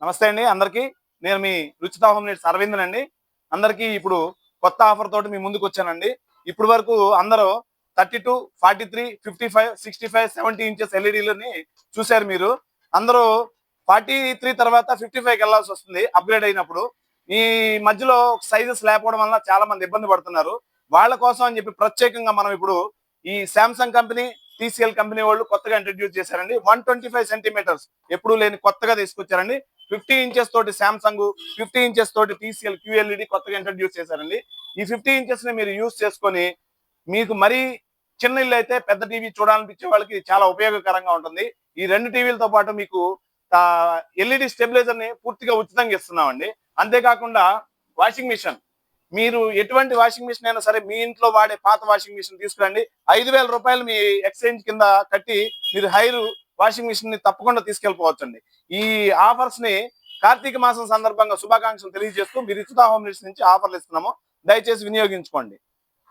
నమస్తే అండి అందరికీ. నేను మీ రుచితా హోమ్ నీడ్స్ అరవింద్. అందరికీ ఇప్పుడు కొత్త ఆఫర్ తోటి మీ ముందుకు వచ్చానండి. ఇప్పుడు వరకు అందరూ 32, 43, 55, 65, 70 ఇంచెస్ ఎల్ఈడీలని చూశారు మీరు. అందరూ 43 తర్వాత 55కి వెళ్లాల్సి వస్తుంది అప్గ్రేడ్ అయినప్పుడు. ఈ మధ్యలో సైజెస్ లేకపోవడం వల్ల చాలా మంది ఇబ్బంది పడుతున్నారు. వాళ్ళ కోసం అని చెప్పి ప్రత్యేకంగా మనం ఇప్పుడు ఈ శాంసంగ్ కంపెనీ, టీసీఎల్ కంపెనీ వాళ్ళు కొత్తగా ఇంట్రడ్యూస్ చేశారండి. 125 సెంటీమీటర్స్ ఎప్పుడూ లేని కొత్తగా తీసుకొచ్చారండి. 50 ఇంచెస్ తోటి శాంసంగ్, 50 ఇంచెస్ తోటి టీసీఎల్ క్యూఎల్ఈడి కొత్తగా ఇంట్రడ్యూస్ చేశారండి. ఈ 50 ఇంచెస్ ని మీరు యూజ్ చేసుకొని మీకు మరీ చిన్న ఇల్లు అయితే పెద్ద టీవీ చూడాలనిపించే వాళ్ళకి చాలా ఉపయోగకరంగా ఉంటుంది. ఈ రెండు టీవీలతో పాటు మీకు ఎల్ఈడి స్టెబిలైజర్ ని పూర్తిగా ఉచితంగా ఇస్తున్నామండి. అంతేకాకుండా వాషింగ్ మిషన్, మీరు ఎటువంటి వాషింగ్ మిషన్ అయినా సరే మీ ఇంట్లో వాడే పాత వాషింగ్ మిషన్ తీసుకురండి. 5,000 రూపాయలు మీ ఎక్స్చేంజ్ కింద కట్టి మీరు హైర్ వాషింగ్ మిషన్ ని తప్పకుండా తీసుకెళ్లిపోవచ్చండి. ఈ ఆఫర్స్ ని కార్తీక మాసం సందర్భంగా శుభాకాంక్షలు తెలియజేస్తూ మీ రుచితా హోమ్ నీడ్స్ నుంచి ఆఫర్లు ఇస్తున్నాము. దయచేసి వినియోగించుకోండి.